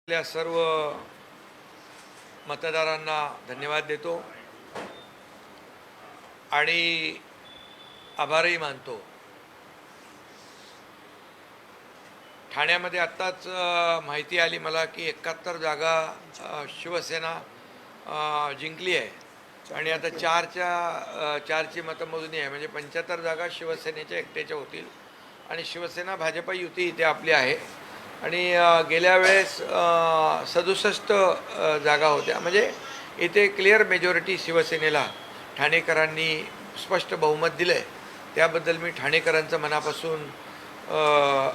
आपल्या सर्व मतदारांना धन्यवाद देतो आणि आभारही मानतो। ठाण्यामध्ये आत्ताच माहिती आली मला की 71 जागा शिवसेना जिंकली आहे आणि आता चारची मतमोजणी आहे, म्हणजे 75 जागा शिवसेनेच्या एकट्याच्या होतील आणि शिवसेना भाजप युती इथे आपली आहे। आणि गेल्या वेळेस 67 जागा होत्या, म्हणजे इथे क्लिअर मेजॉरिटी शिवसेनेला ठाणेकरांनी स्पष्ट बहुमत दिलं आहे। त्याबद्दल मी ठाणेकरांचं मनापासून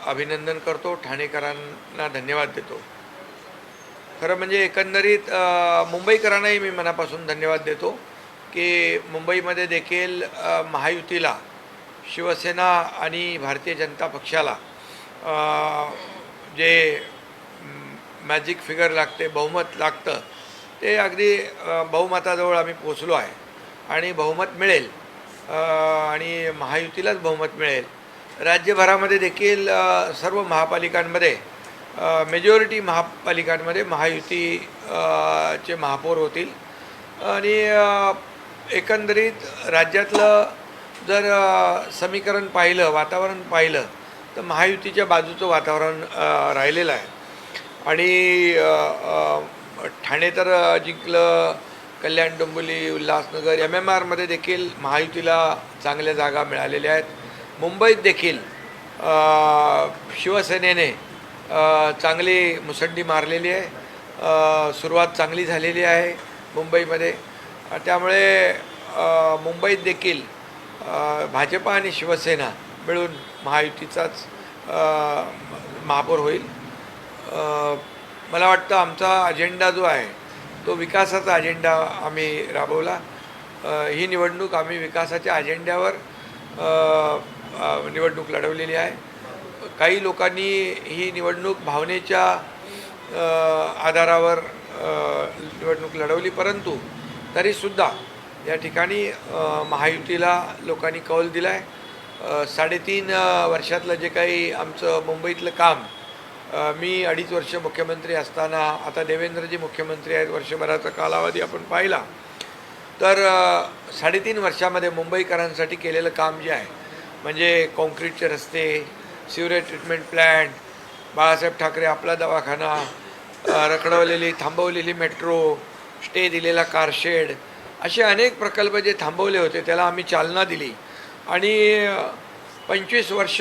अभिनंदन करतो, ठाणेकरांना धन्यवाद देतो। खरं म्हणजे एकंदरीत मुंबईकरांनाही मी मनापासून धन्यवाद देतो की मुंबईमध्ये देखील महायुतीला, शिवसेना आणि भारतीय जनता पक्षाला जे मॅजिक फिगर लागते, बहुमत लागतं, ते अगदी बहुमताजवळ आम्ही पोचलो आहे आणि बहुमत मिळेल आणि महायुतीलाच बहुमत मिळेल। राज्यभरामध्ये देखील सर्व महापालिकांमध्ये मेजॉरिटी महापालिकांमध्ये महायुती चे महापौर होतील आणि एकंदरीत राज्यातलं जर समीकरण पाहिलं, वातावरण पाहिलं, तर महायुतीच्या बाजूचं वातावरण राहिलेलं आहे। आणि ठाणे तर जिंकलं, कल्याण, डोंबिवली, उल्हासनगर, MMRमध्ये देखील महायुतीला चांगल्या जागा मिळालेल्या आहेत। मुंबईत देखील शिवसेनेने चांगली मुसंडी मारलेली आहे, सुरुवात चांगली झालेली आहे मुंबईमध्ये। त्यामुळे मुंबईत देखील भाजप आणि शिवसेना मिळून महायुतीचाच महापौर होईल। मला वाटतं आमचा अजेंडा जो आहे तो विकासाचा अजेंडा आम्ही राबवला। ही निवडणूक आम्ही विकासाच्या अजेंड्यावर निवडणूक लढवलेली आहे। काही लोकांनी ही निवडणूक भावनेच्या आधारावर निवडणूक लढवली, परंतु तरीसुद्धा या ठिकाणी महायुतीला लोकांनी कौल दिला आहे। 3.5 वर्षातलं जे काही आमचं मुंबईतलं काम, मी 2.5 वर्ष मुख्यमंत्री असताना, आता देवेंद्रजी मुख्यमंत्री आहेत, वर्षभराचा कालावधी आपण पाहिला तर 3.5 वर्षामध्ये मुंबईकरांसाठी केलेलं काम जे आहे, म्हणजे कॉन्क्रीटचे रस्ते, sewerage treatment plant, Balasaheb Thackeray आपला दवाखाना, रखडवलेली थांबवलेली मेट्रो, स्टे दिलेला कारशेड, असे अनेक प्रकल्प जे थांबवले होते त्याला आम्ही चालना दिली। आणि 25 वर्ष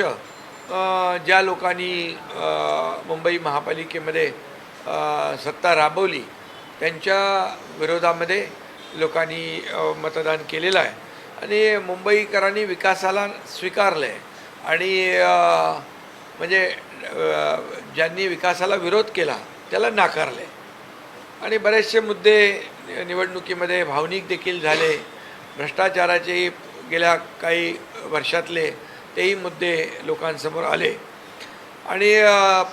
ज्या लोकांनी मुंबई महापालिकेमध्ये सत्ता राबवली त्यांच्या विरोधामध्ये लोकांनी मतदान केलेलं आहे आणि मुंबईकरांनी विकासाला स्वीकारलं आहे। आणि म्हणजे ज्यांनी विकासाला विरोध केला त्याला नाकारले आणि बरेचसे मुद्दे निवडणुकीमध्ये भावनिक देखील झाले। भ्रष्टाचाराचे गेल्या काही वर्षातले तेही मुद्दे लोकांसमोर आले आणि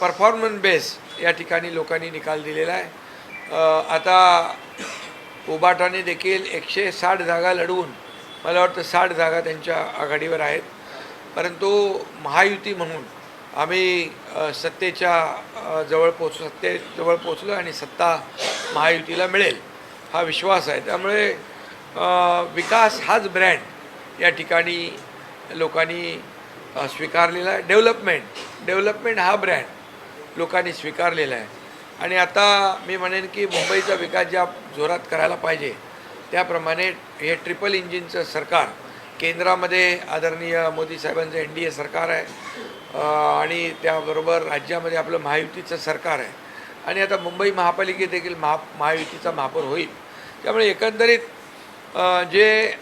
परफॉर्मन्स बेस या ठिकाणी लोकांनी निकाल दिलेला आहे। आता उबाटाने देखील 160 जागा लढवून मला वाटतं 60 जागा त्यांच्या आघाडीवर आहेत, परंतु महायुती म्हणून आम्ही सत्तेजवळ पोचलो आणि सत्ता महायुतीला मिळेल हा विश्वास आहे। त्यामुळे विकास हाच ब्रँड या ठिकाणी लोकांनी स्वीकारलेला आहे। डेव्हलपमेंट हा ब्रँड लोकांनी स्वीकारलेला आहे आणि आता मी म्हणेन की मुंबईचा विकास ज्या जोरात करायला पाहिजे त्याप्रमाणे हे ट्रिपल इंजिनचं सरकार, केंद्रामध्ये आदरणीय मोदी साहेबांचं NDA सरकार आहे आणि त्याबरोबर राज्यामध्ये आपलं महायुतीचं सरकार आहे आणि आता मुंबई महापालिकेत देखील महायुतीचा महापौर होईल। त्यामुळे एकंदरीत जे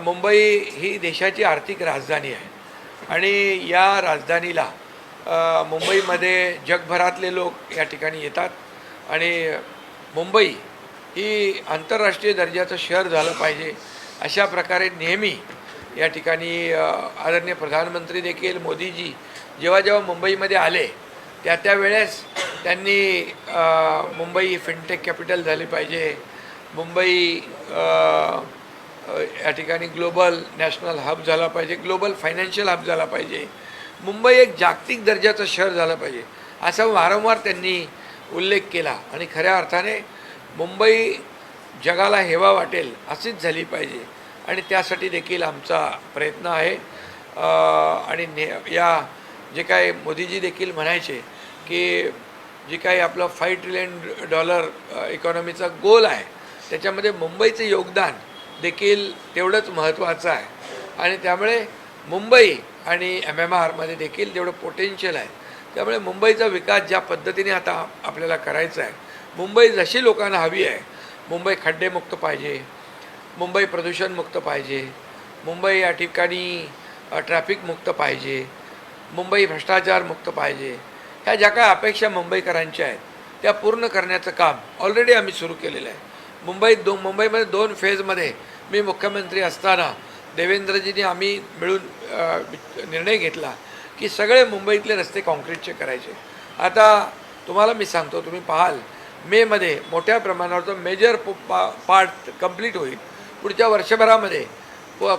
मुंबई ही देशाची आर्थिक राजधानी आहे आणि या राजधानीला मुंबईमध्ये जगभरातले लोक या ठिकाणी येतात आणि मुंबई ही आंतरराष्ट्रीय दर्जाचं शहर झालं पाहिजे अशा प्रकारे नेहमी या ठिकाणी आदरणीय प्रधानमंत्री देखील, मोदीजी जेव्हा मुंबईमध्ये आले त्यावेळेस त्यांनी मुंबई ही फिनटेक कॅपिटल झाली पाहिजे, मुंबई या ठिकाणी ग्लोबल नॅशनल हब झाला पाहिजे, ग्लोबल फायनान्शियल हब झाला पाहिजे, मुंबई एक जागतिक दर्जाचं शहर झालं पाहिजे असं वारंवार त्यांनी उल्लेख केला आणि खऱ्या अर्थाने मुंबई जगाला हेवा वाटेल अशीच झाली पाहिजे आणि त्यासाठी देखील आमचा प्रयत्न आहे. आणि या जे काय मोदीजी देखील म्हणायचे की जी काही आपलं $5 ट्रिलियन इकॉनॉमीचा गोल आहे त्याच्यामध्ये मुंबईचं योगदान देखील तेवढंच महत्त्वाचं आहे आणि त्यामुळे मुंबई आणि MMRमध्ये देखील तेवढं पोटेन्शियल आहे. त्यामुळे मुंबईचा विकास ज्या पद्धतीने आता आपल्याला करायचा आहे, मुंबई जशी लोकांना हवी आहे, मुंबई खड्डेमुक्त पाहिजे, मुंबई प्रदूषणमुक्त पाहिजे, मुंबई या ठिकाणी ट्रॅफिकमुक्त पाहिजे, मुंबई भ्रष्टाचारमुक्त पाहिजे, ह्या ज्या काय अपेक्षा मुंबईकरांच्या आहेत त्या पूर्ण करण्याचं काम ऑलरेडी आम्ही सुरू केलेलं आहे. मुंबईमध्ये 2 फेजमध्ये मी मुख्यमंत्री असताना देवेंद्रजींनी आम्ही मिळून निर्णय घेतला की सगळे मुंबईतले रस्ते काँक्रीटचे करायचे. आता तुम्हाला मी सांगतो, तुम्ही पाहाल मेमध्ये मोठ्या प्रमाणावर मेजर पार्ट कंप्लीट होईल. पुढच्या वर्षभरामध्ये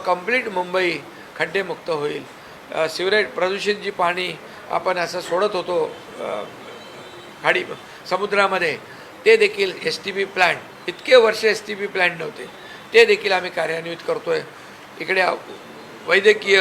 कंप्लीट मुंबई खड्डेमुक्त होईल. सिवरेज प्रदूषित जी पाणी आपण असं सोडत होतो खाडी समुद्रामध्ये, ते देखील STP प्लॅन्ट, इतके वर्ष STP प्लॅन्ट नव्हते, ते देखील आम्ही कार्यान्वित करतो आहे. इकडे वैद्यकीय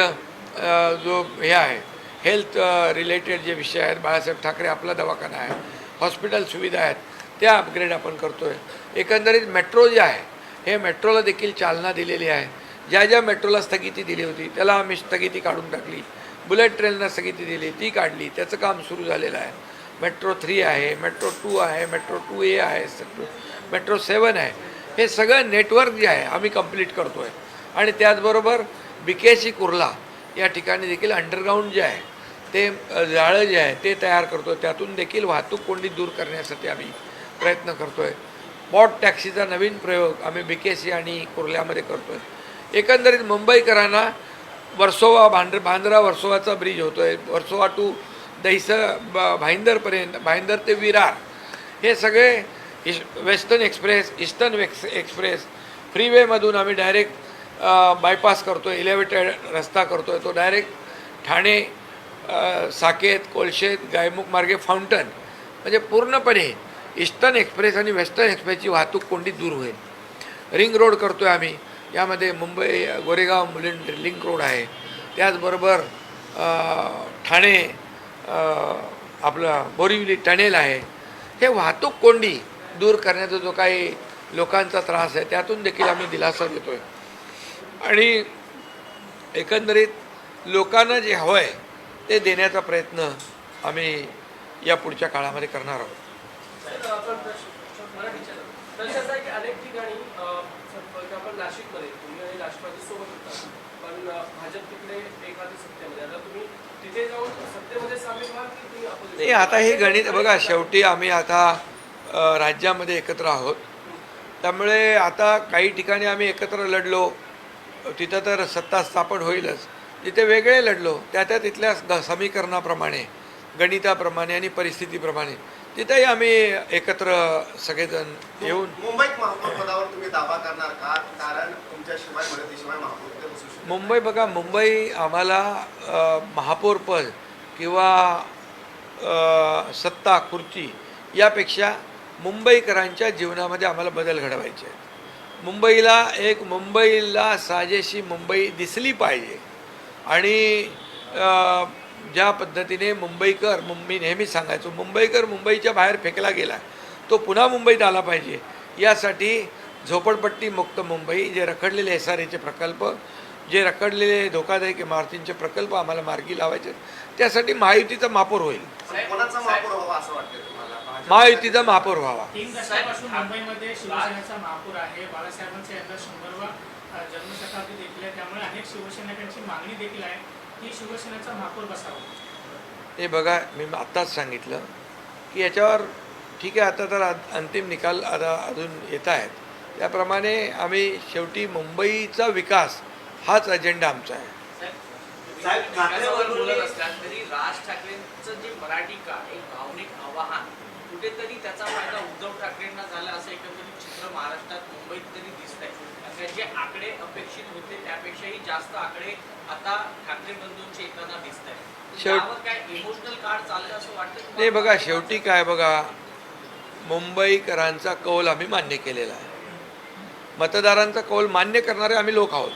जो हे आहे, हेल्थ रिलेटेड जे विषय आहेत, बाळासाहेब ठाकरे आपला दवाखाना आहे, हॉस्पिटल सुविधा आहेत, त्या अपग्रेड आपण करतो आहे. एकंदरीत मेट्रो जे आहे, हे मेट्रोला देखील चालना दिलेली आहे. ज्या मेट्रोला स्थगिती दिली होती त्याला आम्ही स्थगिती काढून टाकली. बुलेट ट्रेनला स्थगिती दिली, ती काढली, त्याचं काम सुरू झालेलं आहे. मेट्रो 3 आहे, मेट्रो 2 आहे, मेट्रो 2A आहे, मेट्रो 7 आहे. हे सगळं नेटवर्क जे आहे आम्ही कंप्लीट करतो आहे. आणि त्याचबरोबर BKC कुर्ला या ठिकाणी देखील अंडरग्राऊंड जे आहे ते जाळं जे आहे ते तयार करतो आहे. त्यातून देखील वाहतूक कोंडी दूर करण्यासाठी आम्ही प्रयत्न करतो आहे. बॉट टॅक्सीचा नवीन प्रयोग आम्ही BKC आणि कुर्ल्यामध्ये करतो आहे. एकंदरीत मुंबईकरांना वर्सोवा बांद्रा वर्सोवाचा ब्रिज होतो आहे, वर्सोवा टू भाईंदरपर्यंत, भाईंदर ते विरार, हे सगळे वेस्टर्न एक्सप्रेस, ईस्टर्न एक्सप्रेस, फ्रीवेमधून आम्ही डायरेक्ट बायपास करतो आहे, इलेव्हेटेड रस्ता करतो आहे. तो डायरेक्ट ठाणे, साकेत, कोलशेत, गायमुख मार्गे फाउंटन, म्हणजे पूर्णपणे ईस्टर्न एक्सप्रेस आणि वेस्टर्न एक्सप्रेसची वाहतूक कोंडी दूर होईल. रिंग रोड करतो आहे आम्ही, यामध्ये मुंबई गोरेगाव मुलुंड लिंक रोड आहे. त्याचबरोबर ठाणे आपलं बोरिवली टनेल आहे. हे वाहतूक कोंडी दूर करण्याचा जो काही लोकांचा त्रास आहे त्यातून देखील आम्ही दिलासा देतो आहे. आणि एकंदरीत लोकांना जे हवं आहे ते देण्याचा प्रयत्न आम्ही या पुढच्या काळामध्ये करणार आहोत. अनेक ठिकाणी आपण नाशिकमध्ये तुम्ही आणि राष्ट्रवादी सोबत होता, पण भाजप तिकडे एखादी सत्तेमध्ये, आता तुम्ही तिथे जाऊन सत्तेमध्ये सामील व्हाल की तुम्ही opposition? नाही, आता हे गणित बघा, शेवटी आम्ही आता राज्यामध्ये एकत्र आहोत. त्यामुळे आता काही ठिकाणी आम्ही एकत्र लढलो, तिथं तर सत्ता स्थापन होईलच. जिथे वेगळे लढलो त्या तिथल्या समीकरणाप्रमाणे, गणिताप्रमाणे आणि परिस्थितीप्रमाणे तिथेही आम्ही एकत्र सगळेजण येऊन. मुंबईत महापौर पदावर तुम्ही दावा करणार का? कारण तुमच्याशिवाय मदतीशिवाय महापौर ते बसू शकत नाही. मुंबई बघा, मुंबई आम्हाला महापौर पद किंवा सत्ता खुर्ची यापेक्षा मुंबईकरांच्या जीवनामध्ये आम्हाला बदल घडवायचे आहेत. मुंबईला साजेशी मुंबई दिसली पाहिजे. आणि ज्या पद्धतीने मी नेहमी सांगायचो, मुंबईकर मुंबईच्या बाहेर फेकला गेला, तो पुन्हा मुंबईत आला पाहिजे. यासाठी झोपडपट्टी मुक्त मुंबई, जे रखडलेले SRAचे प्रकल्प, जे रखडलेले धोकादायक इमारतींचे प्रकल्प आम्हाला मार्गी लावायचे, त्यासाठी महायुतीचा महापौर होईल. कोणाचा महापौर व्हावा असं वाटतं तुम्हाला? महायुतीचा महापौर व्हावा. 3 दशकापासून मुंबईमध्ये शिवसेनेचा महापौर आहे. बाळासाहेबांचा यंदा 100वा जन्मशताब्दी देखील आहे, त्यामुळे अनेक शिवसैनिकांची मागणी देखील आहे की शिवसेनेचा महापौर बसावा. हे बघा, मी आत्ताच सांगितलं की याच्यावर ठीक आहे, आता तर अंतिम निकाल आता अजून येत आहेत. त्याप्रमाणे आम्ही शेवटी मुंबईचा विकास हाच अजेंडा आमचा आहे. बोलत असतात तरी राज ठाकरेंचं जे मराठी का एक भावनिक आवाहन कुठेतरी त्याचा फायदा उद्धव ठाकरेंना झाला असं एकंदरीत चित्र महाराष्ट्रात मुंबईत तरी दिसतंय. जे आकडे अपेक्षित होते त्यापेक्षाही जास्त आकडे आता ठाकरे बंधूंचे येताना दिसत आहेत. काय इमोशनल कार्ड चाललं असं वाटतं? नाही बघा, शेवटी काय बघा, मुंबईकरांचा कौल आम्ही मान्य केलेला आहे. मतदारांचा कौल मान्य करणारे आम्ही लोक आहोत.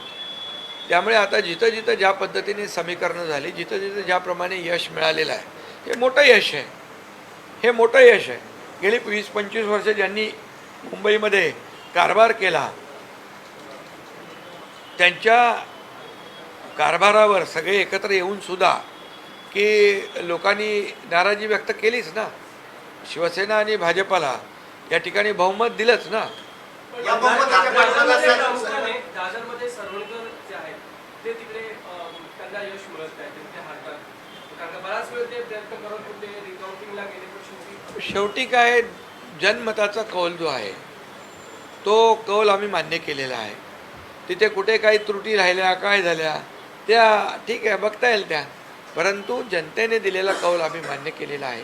त्यामुळे आता जिथं जिथं ज्या पद्धतीने समीकरणं झाली, जिथं जिथं ज्याप्रमाणे यश मिळालेलं आहे, हे मोठं यश आहे. हे मोठं यश आहे. गेली 20-25 वर्ष ज्यांनी मुंबईमध्ये कारभार केला, त्यांच्या कारभारावर सगळे एकत्र येऊन सुद्धा की लोकांनी नाराजी व्यक्त केलीच ना. शिवसेना आणि भाजपाला या ठिकाणी बहुमत दिलंच ना. या बहुमताच्या पाठीमागे प्रामुख्याने दादरमध्ये सरवणकर जे आहेत ते तिकडे त्यांना यश मिळत नाही, ते हारतात. कारण का बराच वेळ ते प्रयत्न करत होते, रिकाउंटिंगला गेले, पण शेवटी काय, जनमताचा कौल जो आहे तो कौल आम्ही मान्य केलेला आहे. तिथे कुठे काही त्रुटी राहिल्या, काय झाल्या, त्या ठीक आहे, बघता येईल त्या. परंतु जनतेने दिलेला कौल आम्ही मान्य केलेला आहे.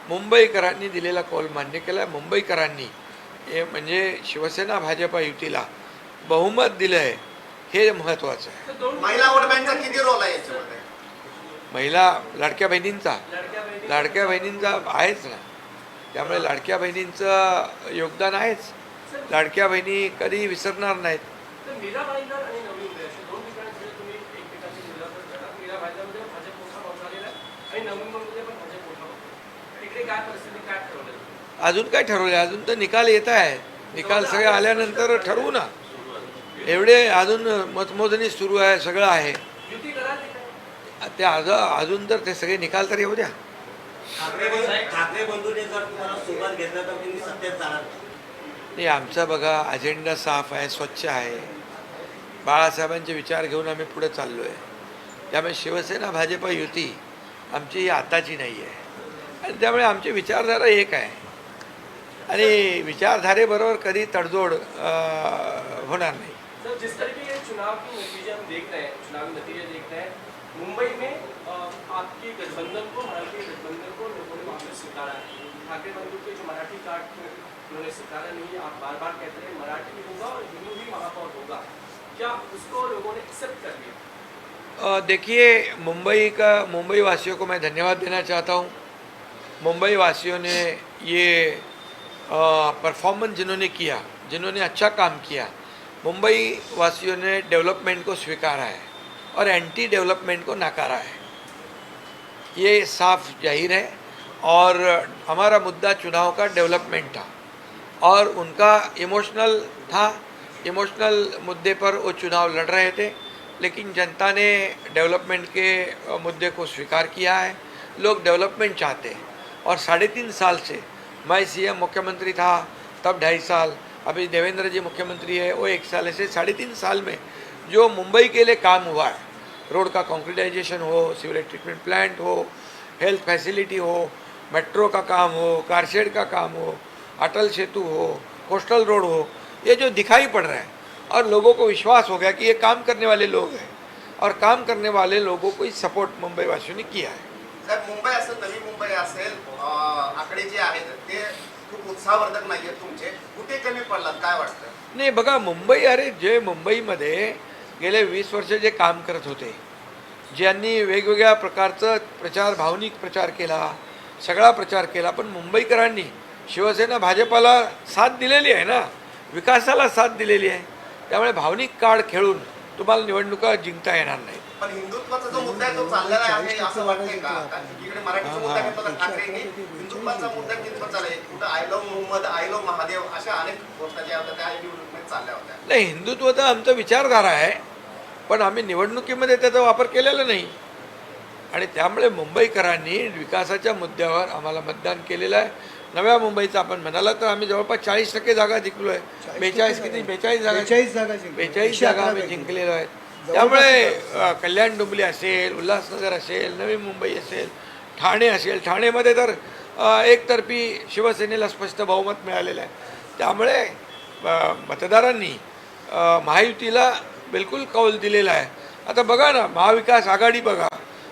मुंबईकरांनी दिलेला कौल मान्य केला आहे. मुंबईकरांनी हे म्हणजे शिवसेना भाजपा युतीला बहुमत दिलं आहे, हे महत्त्वाचं आहे. ते दोन महिला वोट बँकचा किती रोल आहे याच्यामध्ये? महिला लाडक्या बहिणींचा लाडक्या बहिणींचा आहेच ना. त्यामुळे लाडक्या बहिणींचं योगदान आहेच. लाडक्या बहिणी कधी विसरणार नाहीत. तर मीरा भाईंदर आणि नवी मुंबई असे दोन ठिकाणी म्हणजे तुम्ही एकमेकांची मुलाखत करा. मीरा भाईंदरमध्ये भाजप मोठा भाव झालेला आहे आणि नवी मुंबईमध्ये पण भाजप मोठा भाव. तिकडे काय परिस्थिती, काय ठरवलं? अजून काय ठरवलं? अजून तर निकाल येत आहे. निकाल सगळे आल्यानंतर ठरवू ना. एवढे अजून मतमोजणी सुरू आहे, सगळं आहे. युती करा तिकडे. ते अजून तर ते सगळे निकाल तर येऊ द्या. ठाकरे बंधूंनी जर तुम्हाला सोबत घेतलं तर तुम्ही सत्तेत जाणार? नाही, आमचा बघा अजेंडा साफ आहे, स्वच्छ आहे. बाळासाहेबांचे विचार घेऊन आम्ही पुढे चाललो आहे. त्यामुळे शिवसेना भाजपा युती आमची ही आताची नाही आहे. आणि त्यामुळे आमची विचारधारा एक आहे आणि विचारधारेबरोबर कधी तडजोड होणार नाही. सर, जिस तरीके के चुनाव की नतीजे हम देख रहे हैं, चुनावी नतीजे देख रहे हैं, मुंबई में आपकी गठबंधन को, भारतीय गठबंधन को लोगों ने वापस स्वीकारा है. ठाकरे बंधु के जो मराठी कार्ड उन्होंने स्वीकारा नहीं. आप बार बार कहते हैं मराठी भी होगा और हिंदू भी महापौर होगा. क्या उसको लोगों ने एक्सेप्ट कर लिया? देखिए, मुंबई वासियों को मैं धन्यवाद देना चाहता हूँ. मुंबई वासियों ने ये परफॉर्मेंस जिन्होंने किया, जिन्होंने अच्छा काम किया, मुंबई वासियों ने डेवलपमेंट को स्वीकारा है और एंटी डेवलपमेंट को नकारा है. ये साफ जाहिर है. और हमारा मुद्दा चुनाव का डेवलपमेंट था और उनका इमोशनल था. इमोशनल मुद्दे पर वो चुनाव लड़ रहे थे, लेकिन जनता ने डेवलपमेंट के मुद्दे को स्वीकार किया है. लोग डेवलपमेंट चाहते हैं और 3.5 साल से मैं सीएम मुख्यमंत्री था तब 2.5 साल, अभी देवेंद्र जी मुख्यमंत्री है वो 1 साल, ऐसे 3.5 साल में जो मुंबई के लिए काम हुआ है, रोड का कॉन्क्रीटाइजेशन हो, सीवरेज ट्रीटमेंट प्लांट हो, हेल्थ फैसिलिटी हो, मेट्रो का काम हो, कारशेड का काम हो, अटल सेतु हो, कोस्टल रोड हो, ये जो दिखाई पड़ रहा है और लोगों को विश्वास हो गया कि ये काम करने वाले लोग हैं और काम करने वाले लोगों को ही सपोर्ट मुंबई वासियों ने किया है. साहेब, मुंबई असेल, नवी मुंबई असेल, आकडे जे आहेत ते खूप उत्साहवर्धक नाहीये तुमचे. कुठे कमी पडलात, काय वाटतं? नाही बघा, मुंबई, अरे जे मुंबईमध्ये गेले 20 वर्ष जे काम करत होते, ज्यांनी वेगवेगळ्या प्रकारचं प्रचार, भावनिक प्रचार केला, सगळा प्रचार केला, पण मुंबईकरांनी शिवसेना भाजपाला साथ दिलेली आहे ना, विकासाला साथ दिलेली आहे. त्यामुळे भावनिक कार्ड खेळून तुम्हाला निवडणुका जिंकता येणार नाही. पण हिंदुत्वाचा जो मुद्दा आहे तो चाललेला आहे असं वाटतंय का? इकडे मराठीचा मुद्दा घेतला ठाकरेंनी, हिंदुत्वाचा मुद्दा कितपत चालला आहे? कुठं I love Mohammad, I love Mahadev अशा अनेक गोष्टी ज्या होत्या त्या निवडणुकीत चालल्या होत्या. नाही, हिंदुत्व तर आमचं विचारधारा आहे, पण आम्ही निवडणुकीमध्ये त्याचा वापर केलेला नाही. आणि त्यामुळे मुंबईकरांनी विकासाच्या मुद्द्यावर आम्हाला मतदान केलेलं आहे. नव्या मुंबईचा आपण म्हणाला तर आम्ही जवळपास 40% जागा जिंकलो आहे. 42 जागा आम्ही जिंकलेलो आहेत. त्यामुळे कल्याण डोंबिवली असेल, उल्हासनगर असेल, नवी मुंबई असेल, ठाणे असेल, ठाणेमध्ये तर एकतर्फी शिवसेनेला स्पष्ट बहुमत मिळालेलं आहे. त्यामुळे मतदारांनी महायुतीला बिलकुल कौल दिलेला आहे. आता बघा ना, महाविकास आघाडी बघा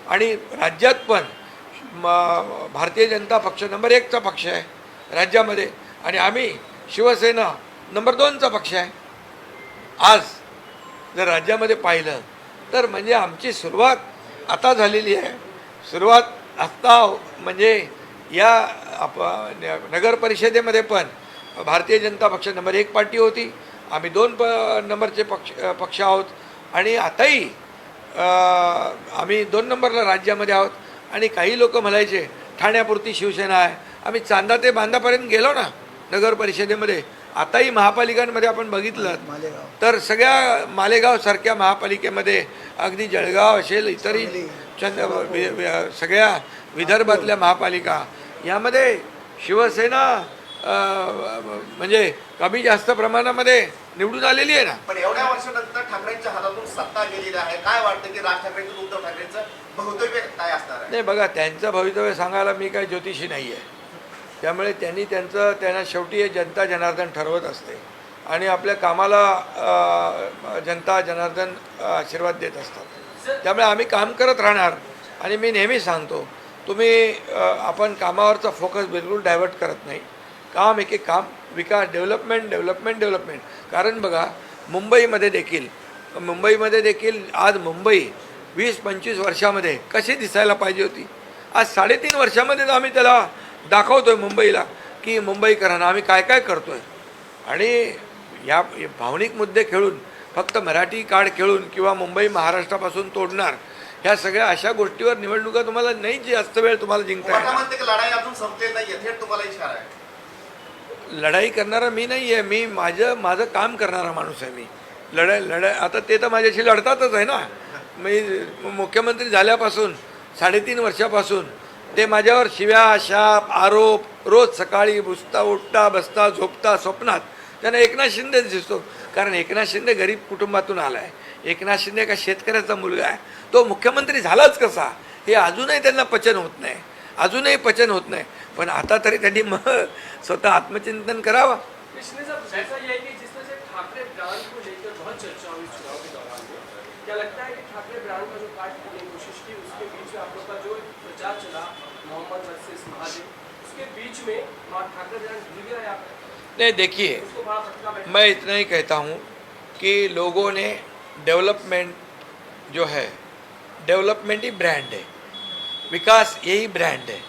आणि राज्यात पण भारतीय जनता पक्ष नंबर 1चा पक्ष आहे राज्यामध्ये आणि आम्ही शिवसेना नंबर 2चा पक्ष आहे. आज जर राज्यामध्ये पाहिलं तर म्हणजे आमची सुरुवात आता झालेली आहे. सुरुवात आत्ता म्हणजे या नगर परिषदेमध्ये पण भारतीय जनता पक्ष नंबर 1 पार्टी होती, आम्ही 2 नंबरचे पक्ष आहोत आणि आताही आम्ही 2 नंबरला राज्यामध्ये आहोत. आणि काही लोक म्हणायचे ठाण्यापुरती शिवसेना आहे, आम्ही चांदा ते बांधापर्यंत गेलो ना नगर परिषदेमध्ये. आताही महापालिकांमध्ये आपण बघितलं तर सगळ्या मालेगावसारख्या महापालिकेमध्ये अगदी जळगाव असेल, इतरही सगळ्या विदर्भातल्या महापालिका यामध्ये शिवसेना म्हणजे कमी जास्त प्रमाणामध्ये निवडून आलेली आहे ना. पण एवढ्या वर्षानंतर ठाकरेंच्या हातातून सत्ता गेलेली आहे, काय वाटतं की राज ठाकरेंचं उद्धव ठाकरेंचं भवितव्य काय असणार आहे? नाही बघा, त्यांचं भवितव्य सांगायला मी काही ज्योतिषी नाही आहे, त्यामुळे त्यांना शेवटी हे जनता जनार्दन ठरवत असते आणि आपल्या कामाला जनता जनार्दन आशीर्वाद देत असतात. त्यामुळे आम्ही काम करत राहणार. आणि मी नेहमी सांगतो, आपण कामावरचा फोकस बिलकुल डायव्हर्ट करत नाही. काम एक काम, विकास, डेव्हलपमेंट. कारण बघा, मुंबईमध्ये देखील आज मुंबई 20-25 वर्षामध्ये कशी दिसायला पाहिजे होती, आज 3.5 वर्षामध्ये आम्ही त्याला दाखवतोय मुंबईला की मुंबईकरांना आम्ही काय काय करतोय. आणि या भावनिक मुद्दे खेळून, फक्त मराठी कार्ड खेळून किंवा मुंबई महाराष्ट्रापासून तोडणार, ह्या सगळ्या अशा गोष्टीवर निवडणुका तुम्हाला नाही जास्त वेळ तुम्हाला जिंकता मला म्हणते की लढाई अजून संपलेली नाहीये, थेट तुम्हाला इशारा आहे. लढाई करणारा मी नाही आहे, मी माझं काम करणारा माणूस आहे. मी लढाई आता ते तर माझ्याशी लढतातच आहे ना. मी मुख्यमंत्री झाल्यापासून 3.5 वर्षापासून ते माझ्यावर शिव्या, शाप, आरोप रोज सकाळी उठता बसता झोपता स्वप्नात त्यांना एकनाथ शिंदेच दिसतो. कारण एकनाथ शिंदे गरीब कुटुंबातून आला आहे. एकनाथ शिंदे का शेतकऱ्याचा मुलगा आहे, तो मुख्यमंत्री झालाच कसा हे अजूनही त्यांना पचन होत नाही. पण आता तरी त्यांनी स्वतः आत्मचिंतन करावं. कृष्ण साहब, ऐसा ये है कि जिस तरह से ठाकरे ब्रांड को लेकर बहुत चर्चा हुई चुनाव के दौरान में, क्या लगता है कि ठाकरे ब्रांड का जो काट करने की कोशिश की, उसके बीच में आप लोग का जो प्रचार चला मोहम्मद वर्सेस महादेव, उसके बीच में ठाकरे ब्रांड भूल गया है? आप नहीं, देखिए, उसको बड़ा फटका बैठा? मैं इतना ही कहता हूँ कि लोगों ने डेवलपमेंट जो है, डेवलपमेंट ही ब्रांड है, विकास यही ब्रांड है.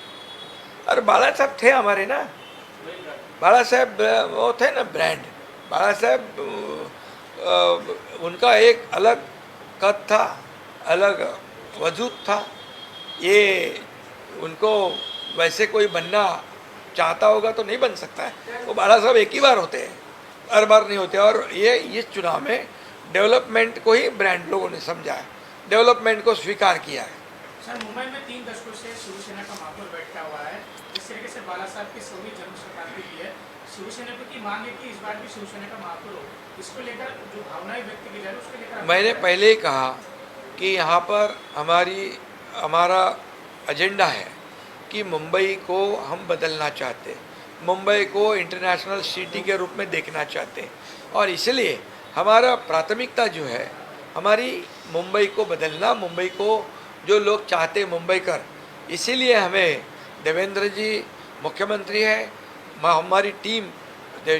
और बाला साहब थे हमारे ना, बाला साहब वो थे ना ब्रांड. बाला साहब उनका एक अलग कद था, अलग वजूद था. ये उनको वैसे कोई बनना चाहता होगा तो नहीं बन सकता है. वो बाला साहब एक ही बार होते हैं, हर बार नहीं होते. और ये इस चुनाव में डेवलपमेंट को ही ब्रांड लोगों ने समझा है, डेवलपमेंट को स्वीकार किया है. सर, मुंबई में 3 दशकों से शिवसेना का महापौर बैठा हुआ है. इस तरीके से बाला साहब की 100वीं जन्म शताब्दी की है. शिवसेना की मांग है कि इस बार भी शिवसेना का महापौर हो. इसको लेकर जो भावनाएं व्यक्त की जा रही है उसको लेकर मैंने पहले ही कहा कि यहाँ पर हमारा एजेंडा है कि मुंबई को हम बदलना चाहते हैं, मुंबई को इंटरनेशनल सिटी के रूप में देखना चाहते हैं. और इसलिए हमारा प्राथमिकता जो है हमारी मुंबई को बदलना, मुंबई को जो लोग चाहते मुंबईकर. इसीलिए हमें देवेंद्र जी मुख्यमंत्री है, हमारी टीम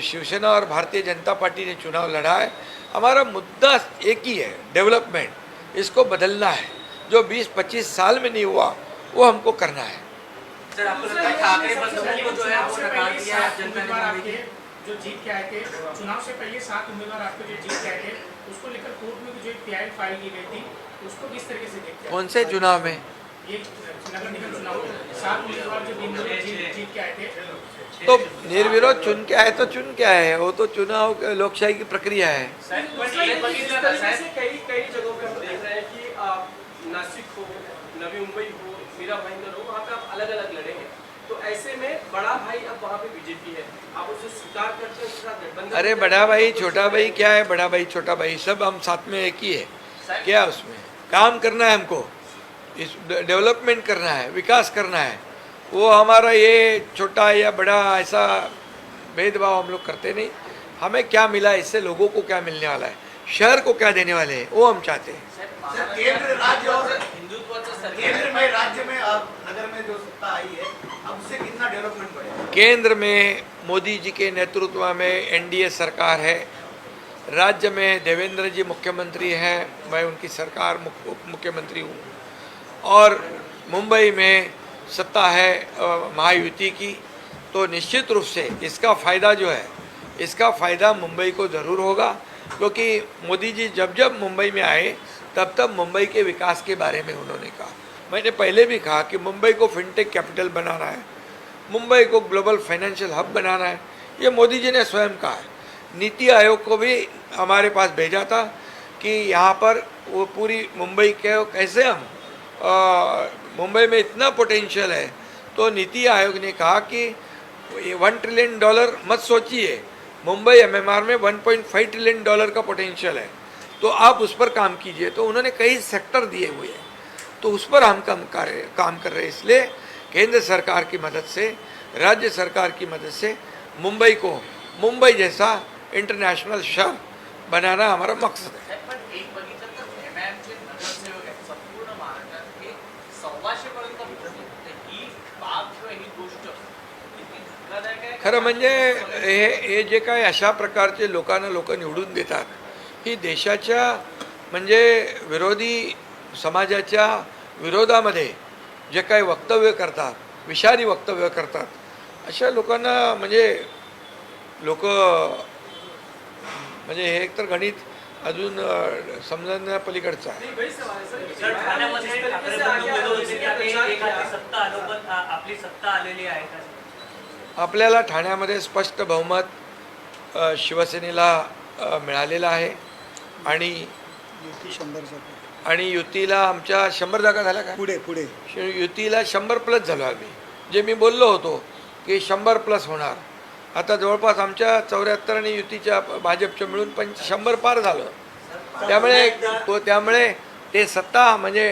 शिवसेना और भारतीय जनता पार्टी ने चुनाव लड़ा है. हमारा मुद्दा एक ही है, डेवलपमेंट. इसको बदलना है. जो 20-25 साल में नहीं हुआ वो हमको करना है. सर, आपको लगता है ठाकरे बंधुओं को जो है वो नकार दिया है जनता ने मुंबई की? जो जीत के आए थे चुनाव से पहले 7 उम्मीदवार आपको जो जीत के आए थे, उसको लेकर कोर्ट में जो PI फाइल की गई थी, उसको किस तरीके से देखते हैं? कौन से चुनाव में? ये नगर निगम चुनाव 7 उम्मीदवार जो जीत के आए थे, तो निर्विरोध चुन के आए तो चुन के आए हैं. वो तो चुनाव लोकशाही की प्रक्रिया है. जिस तरीके से कई जगहों पे हम देख रहे हैं कि नासिक हो, नवी मुंबई हो, मीरा भाईंदर हो, वहाँ पे आप अलग अलग लड़े हैं. तो ऐसे में बड़ा भाई अब वहाँ पे बीजेपी है, आप उसे स्वीकार करते हैं, उसके साथ गठबंधन? अरे बड़ा भाई छोटा भाई क्या है, बड़ा भाई छोटा भाई सब हम साथ में एक ही है. क्या उसमें काम करना है, हमको इस डेवलपमेंट करना है, विकास करना है. वो हमारा ये छोटा या बड़ा ऐसा भेदभाव हम लोग करते नहीं. हमें क्या मिला, इससे लोगों को क्या मिलने वाला है, शहर को क्या देने वाले हैं, वो हम चाहते हैं. सर, केंद्र राज्य और हिंदुत्वाचं सरकार केंद्र में राज्य में अब नगर में जो सत्ता आई है, अब उससे कितना डेवलपमेंट बढ़ेगा? केंद्र में मोदी जी के नेतृत्व में NDA सरकार है. राज्य में देवेंद्र जी मुख्यमंत्री हैं, मैं उनकी सरकार मुख्यमंत्री हूँ. और मुंबई में सत्ता है महायुति की. तो निश्चित रूप से इसका फ़ायदा जो है, इसका फ़ायदा मुंबई को ज़रूर होगा, क्योंकि मोदी जी जब जब मुंबई में आए तब तब मुंबई के विकास के बारे में उन्होंने कहा। मैंने पहले भी कहा कि मुंबई को फिनटेक कैपिटल बनाना है, मुंबई को ग्लोबल फाइनेंशियल हब बनाना है, ये मोदी जी ने स्वयं कहा है। नीति आयोग को भी हमारे पास भेजा था कि यहाँ पर वो पूरी मुंबई के कैसे हम मुंबई में इतना पोटेंशियल है, तो नीति आयोग ने कहा कि $1 ट्रिलियन मत सोचिए, मुंबई एमएमआर में $1.5 ट्रिलियन का पोटेंशियल है, तो आप उस पर काम कीजिए। तो उन्होंने कई सेक्टर दिए हुए हैं, तो उस पर हम काम कर रहे हैं। इसलिए केंद्र सरकार की मदद से, राज्य सरकार की मदद से मुंबई जैसा इंटरनॅशनल शहर बनाना हमारा मकसद है। पण एक बघितलं तर एमआयएमचे नगरसेवक आहेत संपूर्ण महाराष्ट्रात हे 1,200 पर्यंत पोहोचले. तर ही बाब किंवा ही गोष्ट किती धक्कादायक आहे. खरं म्हणजे हे जे काय अशा प्रकारचे लोक निवडून देतात, ही देशाच्या म्हणजे विरोधी समाजाच्या विरोधामध्ये जे काही वक्तव्य करतात, विषारी वक्तव्य करतात, अशा लोकांना म्हणजे लोक म्हणजे हे एकतर गणित अजून समजण्या पलीकडचं आहे. नहीं, वही सवाल है सर। सर, ठाण्यामध्ये जिस तरीके ठाकरे से आगे बंधू आगे होते की प्रचार एक किया। हाती सत्ता आलो, पण आपली सत्ता आलेली आहे का? आपल्याला ठाण्यामध्ये स्पष्ट बहुमत शिवसेनेला मिळालेलं आहे आणि युतीला आमच्या 100 जागा झाल्या का? पुढे युतीला 100+ झालो आम्ही. जे मी बोललो होतो की 100+ होणार, आता जवळपास आमच्या 74 आणि युतीच्या भाजपच्या मिळून 100 पार झालं. त्यामुळे ते सत्ता म्हणजे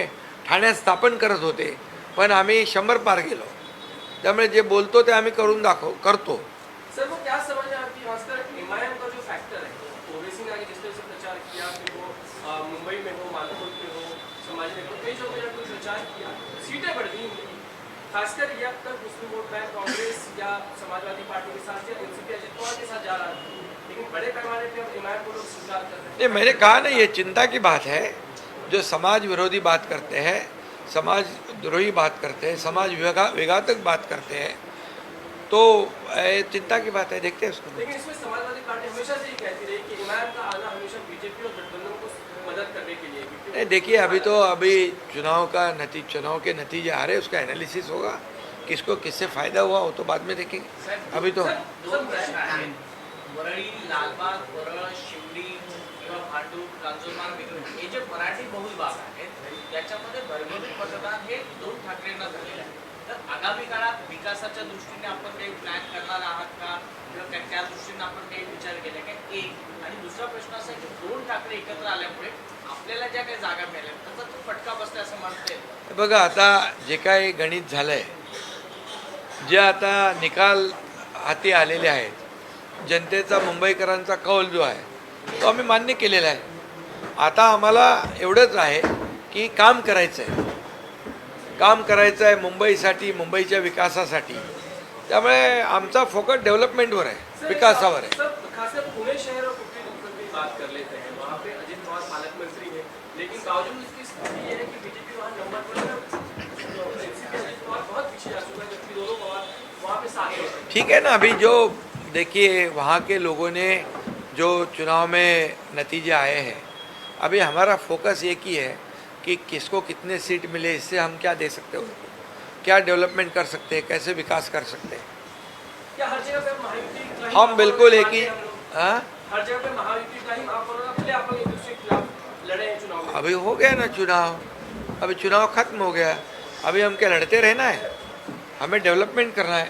ठाण्यात स्थापन करत होते, पण आम्ही 100 पार गेलो. त्यामुळे जे बोलतो ते आम्ही करतो. सर वो क्या समझ है आपकी खासकर एमआईएम का जो फैक्टर है, ओवैसी ने आगे जिस तरह से प्रचार किया कि वो मुंबई में हो, मालपुर में हो, समाज में हो, कई जगह जाकर प्रचार किया, सीटें बढ़ गई उनकी। खासकर ये अब तक मुस्लिम वोट बैंक कांग्रेस या समाजवादी पार्टी के साथ या एनसीपी अजित पवार के साथ जा रहा है, लेकिन बड़े पैमाने पर अब एमआईएम को लोग स्वीकार कर रहे हैं। नहीं, मैंने कहा ना, ये चिंता की बात है। जो समाज विरोधी बात करते हैं, समाज द्रोही बात करते हैं, समाज विघातक बात करते हैं, तो चिंता की बात है। देखते हैं उसको। लेकिन इसमें समाजवादी पार्टी हमेशा से ही कहती रही कि एमआईएम का आना हमेशा बीजेपी और गठबंधन को मदद करने के लिए, क्योंकि नहीं, देखिए अभी चुनाव के नतीजे आ रहे हैं, उसका एनालिसिस होगा, किसको किससे फ़ायदा हुआ वो तो बाद में देखेंगे। अभी तो दोन प्रश्न आहेत. वरळी, लालबाग, वरळ, शिवडी किंवा भांडूप, कांजूरमार्ग वगैरे हे जे मराठी बहुल भाग आहेत त्याच्यामध्ये भरभरून मतदान हे 2 ठाकरेंना झालेलं आहे. तर आगामी काळात विकासाच्या दृष्टीने आपण काही प्लॅन करणार आहात का, किंवा त्या दृष्टीने आपण काही विचार केला का? एक. आणि दुसरा प्रश्न असा आहे की 2 ठाकरे एकत्र आल्यामुळे आपल्याला ज्या काही जागा मिळाल्या त्याचा तो फटका बसला असं म्हणता येईल. बघा, आता जे काही गणित झालं आहे, जे आता निकाल हाती आलेले आहेत, जनतेचा मुंबईकरांचा कौल जो आहे तो आम्ही मान्य केलेला आहे. आता आम्हाला एवढंच आहे की काम करायचं आहे मुंबईसाठी, मुंबईच्या विकासासाठी. त्यामुळे आमचा फोकस डेव्हलपमेंटवर आहे, विकासावर आहे. सर, खासकर पुणे शहर और कुट्टी की बात कर लेते हैं, वहाँ पे अजित पवार पालक मंत्री हैं, लेकिन बावजूद इसकी स्थिति ये है कि बीजेपी वहाँ नंबर पर है, एनसीपी अजित पवार बहुत पीछे जा चुका है, जबकि दोनों पवार वहाँ पे साथ हैं। ठीक है ना, अभी जो देखिए वहाँ के लोगों ने जो चुनाव में नतीजे आए हैं, अभी हमारा फोकस एक ही है कि किसको कितने सीट मिले, इससे हम क्या दे सकते हैं उनको, क्या डेवलपमेंट कर सकते हैं, कैसे विकास कर सकते हैं. क्या हर जगह पे महायुति का ही हम बिल्कुल एक ही हम लोग? हाँ, हर जगह पे महायुति का ही अपने आप एक दूसरे के खिलाफ लड़े हैं चुनाव में। अभी हो गया ना चुनाव, अभी चुनाव खत्म हो गया, अभी हम क्या लड़ते रहना है, हमें डेवलपमेंट करना है.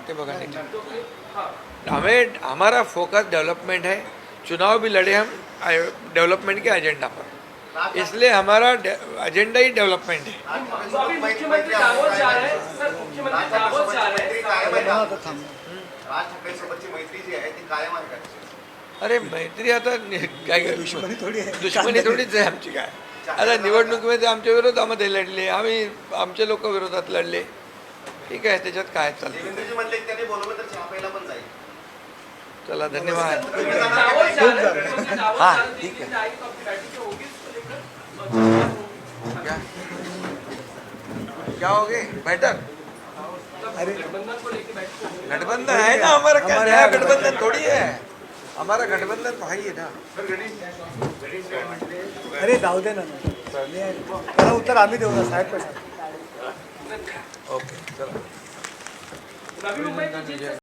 ते बघा नहीं, तो फिर हाँ, हमारा फोकस डेवलपमेंट है. चुनाव भी लड़े हम डेवलपमेंट के एजेंडा पर, इसलिए हमारा एजेंडा ही डेवलपमेंट है. तो अभी मुख्यमंत्री दावोस जा रहे हैं सर, मुख्यमंत्री दावोस जा रहे हैं। राज ठाकरे सोबतची मैत्री जी आहे ती कायम आहे का? अरे मैत्री आता काय दुश्मनी थोडीच आहे आमची. काय आता निवडणुकीमध्ये आमच्या विरोधामध्ये लढले, आम्ही आमचे लोक विरोधात लढले. ठीक आहे, त्याच्यात काय चालतं. देवेंद्रजी म्हणले की त्यांनी बोलवलं तर चहा प्यायला पण जाईल. चला, धन्यवाद. दावोस जा रहे हैं, मुख्यमंत्री दावोस हाँ, जा रहे हैं, ठीक है. लेकिन आएगी तो आपकी बैठक जो होगी उसको लेकर क्या हो गए बैठक? गठबंधन को लेके बैठक होगी। गठबंधन है ना हमारा, क्या नया गठबंधन थोड़ी है, हमारा गठबंधन तो है ही ना। अरे जाऊ दे ना त्याला उत्तर आम्ही देऊ ना साहेब कसं ओके चला. नवी मुंबईची जीत